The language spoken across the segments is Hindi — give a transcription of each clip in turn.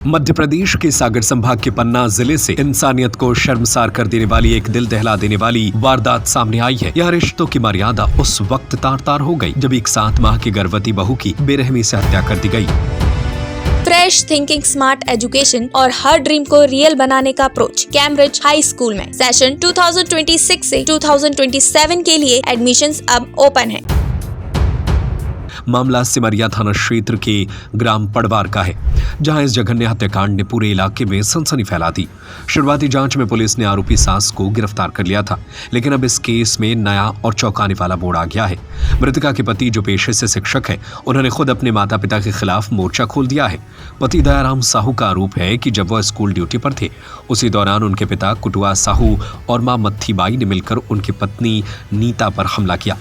मध्य प्रदेश के सागर संभाग के पन्ना जिले से इंसानियत को शर्मसार कर देने वाली एक दिल दहला देने वाली वारदात सामने आई है। यह रिश्तों की मर्यादा उस वक्त तार तार हो गई जब एक 7 माह की गर्भवती बहू की बेरहमी से हत्या कर दी गई। फ्रेश थिंकिंग, स्मार्ट एजुकेशन और हर ड्रीम को रियल बनाने का अप्रोच कैम्ब्रिज हाई स्कूल में सेशन 2026 से 2027 के लिए एडमिशंस अब ओपन है। मामला सिमरिया थाना क्षेत्र के ग्राम पड़वार का है, जहां इस जघन्य हत्याकांड ने पूरे इलाके में सनसनी फैला दी। शुरुआती जांच में पुलिस ने आरोपी सास को गिरफ्तार कर लिया था, लेकिन अब इस केस में नया और चौंकाने वाला मोड़ आ गया है। मृतका के पति, जो पेशे से शिक्षक है, उन्होंने खुद अपने माता पिता के खिलाफ मोर्चा खोल दिया है। पति दयाराम साहू का आरोप है कि जब वह स्कूल ड्यूटी पर थे, उसी दौरान उनके पिता कुटुआ साहू और मां मत्थीबाई ने मिलकर उनकी पत्नी नीता पर हमला किया।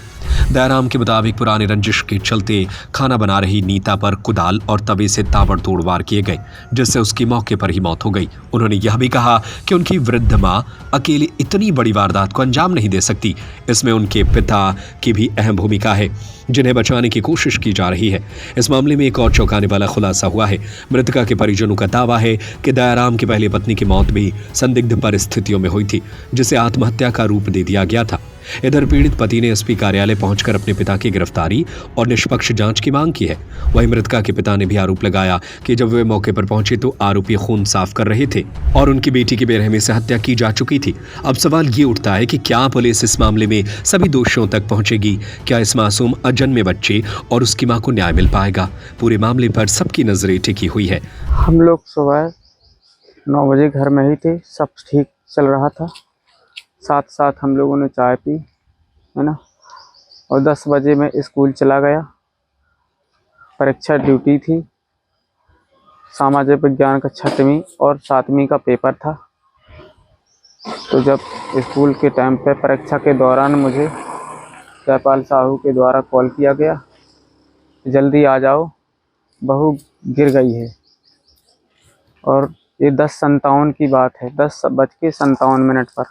दयाराम के मुताबिक पुराने रंजिश के चलते खाना बना रही नीता पर कुदाल और तवे से ताबड़तोड़ वार किए गए, जिससे उसकी मौके पर ही मौत हो गई। उन्होंने यह भी कहा कि उनकी वृद्ध मां अकेले इतनी बड़ी वारदात को अंजाम नहीं दे सकती, इसमें उनके पिता की भी अहम भूमिका है, जिन्हें बचाने की कोशिश की जा रही है। इस मामले में एक और चौंकाने वाला खुलासा हुआ है। मृतका के परिजनों का दावा है कि दयाराम की पहली पत्नी की मौत भी संदिग्ध परिस्थितियों में हुई थी, जिसे आत्महत्या का रूप दे दिया गया था। इधर पीड़ित पति ने एसपी कार्यालय पहुंचकर अपने पिता की गिरफ्तारी और निष्पक्ष जांच की मांग की है। वहीं मृतका के पिता ने भी आरोप लगाया कि जब वे मौके पर पहुंचे तो आरोपी खून साफ कर रहे थे और उनकी बेटी की बेरहमी से हत्या की जा चुकी थी। अब सवाल ये उठता है कि क्या पुलिस इस मामले में सभी दोषियों तक पहुंचेगी? क्या इस मासूम अजन्मे बच्चे और उसकी मां को न्याय मिल पाएगा? पूरे मामले पर सबकी नजरें टिकी हुई है। हम लोग सुबह 9 बजे घर में ही थे, सब ठीक चल रहा था। साथ साथ हम लोगों ने चाय पी, है ना, और 10 बजे मैं स्कूल चला गया। परीक्षा ड्यूटी थी, सामाजिक विज्ञान का 6वीं और 7वीं का पेपर था। तो जब स्कूल के टाइम पे परीक्षा के दौरान मुझे जयपाल साहू के द्वारा कॉल किया गया, जल्दी आ जाओ, बहू गिर गई है। और ये 10:57 की बात है, 10:57 पर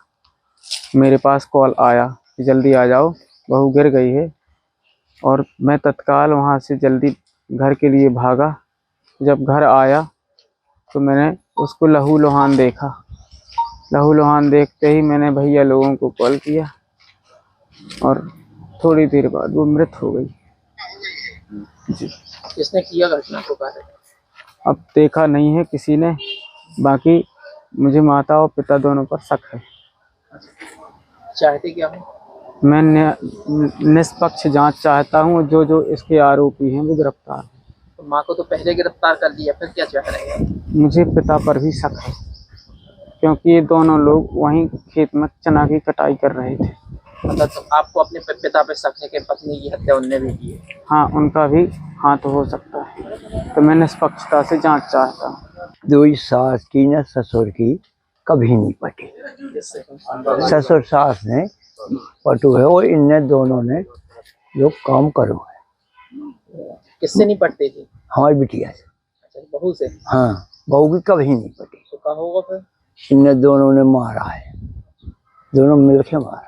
मेरे पास कॉल आया कि जल्दी आ जाओ, बहू गिर गई है। और मैं तत्काल वहाँ से जल्दी घर के लिए भागा। जब घर आया तो मैंने उसको लहूलुहान देखा। लहूलुहान देखते ही मैंने भैया लोगों को कॉल किया और थोड़ी देर बाद वो मृत हो गई। जी। किसने किया घटना को? अब देखा नहीं है किसी ने, बाकी मुझे माता और पिता दोनों पर शक है। चाहते क्या हो? मैं निष्पक्ष जांच चाहता हूं, जो इसके आरोपी हैं वो गिरफ्तार हैं। तो माँ को तो पहले गिरफ्तार कर दिया, फिर क्या चाह रहे हैं? मुझे पिता पर भी शक है, क्योंकि ये दोनों लोग वहीं खेत में चना की कटाई कर रहे थे। मतलब तो आपको अपने पिता पे शक है कि पत्नी की हत्या उनने भी की है? हाँ, उनका भी हाथ हो सकता है, तो मैं निष्पक्षता से जांच चाहता हूँ। दो ही सास की न ससुर की कभी नहीं पटी। ससुर सास ने पटू है और इनने दोनों ने जो काम करो है। किससे नहीं पटते थे? हमारी बिटिया से। अच्छा, बहू से? हाँ, बहू की कभी नहीं पटी। तो कहा होगा फिर? इनने दोनों ने मारा है, दोनों मिलके मारा।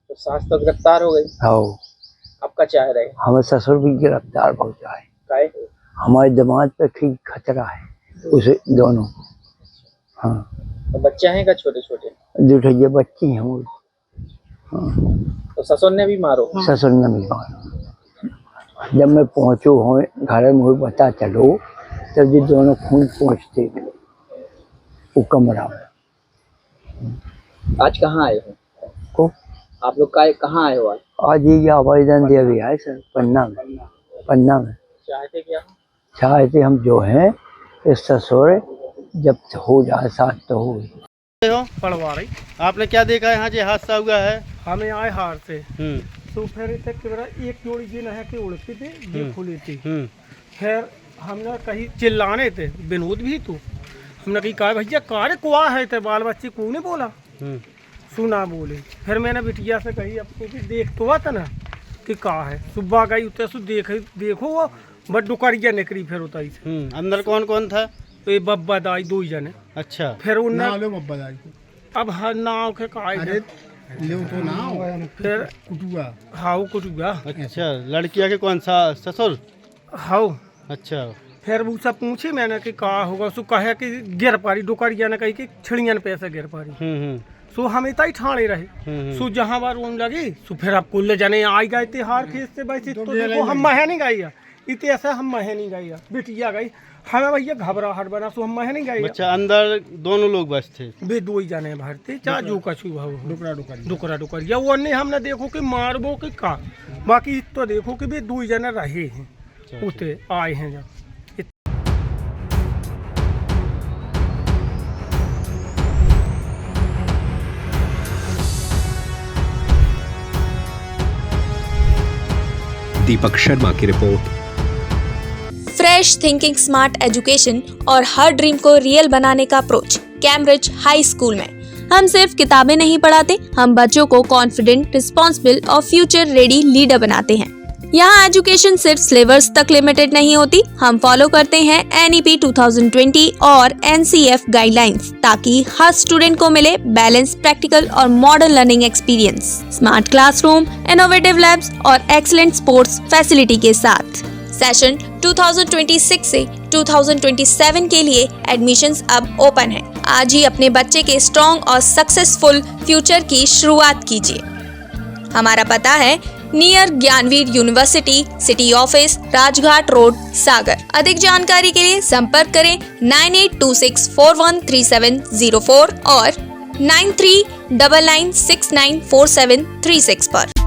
तो सास तो गिरफ्तार हो गई। हाँ, आपका चाह रहे? हमारे ससुर भी गिरफ्तार हो जाए। काहे? हमारे दिमाग पे ठीक खतरा है उसे दोनों। हाँ, तो बच्चे हैं क्या छोटे छोटे? दूठे बच्ची हैं वो। हाँ, तो ससुर ने भी मारो? ससुर ने भी मारा। जब मैं पहुंचू हो घर में, मुझे पता चलो तब ये दोनों खून पहुंचते थे वो कमरा में। आज कहाँ आए हो? को आप लोग कहाँ आए हो आज? आज ये आवेदन दे भी आए सर, पन्ना में। चाहते क्या? चाहते हम जो हैं इस ससुर जब हो जाए साथ तो हो। पड़वारी। आपने क्या देखा यहाँ जो हादसा हुआ है? हमें आए हार से तो फिर इसे एक जोड़ी जी नहा के उड़ती थी, ये खुली थी। फिर हमने कहीं चिल्लाने थे, विनोद भी तू, हमने कही भैया कार कुआ है, थे बाल बच्चे को नहीं बोला, सुना बोले। फिर मैंने बिटिया से कही आपको कि देख तो आता ना कि का है। सुबह गई उतर सु देखो वो बट डुकरिया निकली। फिर उतरी से अंदर कौन कौन था? तो ये बब्बा दाई 2 ही जने। अच्छा, फिर उन्हें बब्बा दाई अब हर नाव के का तो नाव फिर हाउ कुटुआ। अच्छा, लड़किया के कौन सा? ससुर? हाउ। अच्छा, फिर वो सब पूछी मैंने कि कहा होगा, सो कहे कि गिर पारी डुकरिया ने कही कि छिड़ियन पैसे गिर पारी। सो हम इतना ही ठाणे रहे। सो जहाँ बार रोन लगी सो फिर आप कुल्ले जाने आई गए थे हार खेत से, वैसे तो देखो हम महे नहीं गई, इतने ऐसा हम महे नहीं गई, बिटिया गई, हमें भैया घबराहट बना, सो हम महे नहीं गई। अच्छा, अंदर दोनों लोग बस थे? बे दो ही जाने भरते, चाहे जो कछु डुकरा डुकरिया वो नहीं हमने देखो कि मारबो कि का, बाकी तो देखो कि बे दो ही जने रहे हैं, उते आए हैं जब। दीपक शर्मा की report. Fresh thinking smart education और हर ड्रीम को रियल बनाने का अप्रोच कैम्ब्रिज हाई स्कूल में। हम सिर्फ किताबें नहीं पढ़ाते, हम बच्चों को कॉन्फिडेंट, रिस्पॉन्सिबल और फ्यूचर रेडी लीडर बनाते हैं। यहाँ एजुकेशन सिर्फ सिलेबस तक लिमिटेड नहीं होती, हम फॉलो करते हैं NEP 2020 और NCF गाइडलाइंस, ताकि हर स्टूडेंट को मिले बैलेंस, प्रैक्टिकल और modern learning experience, smart classroom, innovative labs और एक्सीलेंट स्पोर्ट्स फैसिलिटी के साथ। सेशन 2026 से 2027 के लिए एडमिशंस अब ओपन है। आज ही अपने बच्चे के स्ट्रॉन्ग और सक्सेसफुल फ्यूचर की शुरुआत कीजिए। हमारा पता है near Gyanveer university, city office, Rajghat road, Sagar. अधिक जानकारी के लिए संपर्क करें 9826413704 और 9399694736 पर।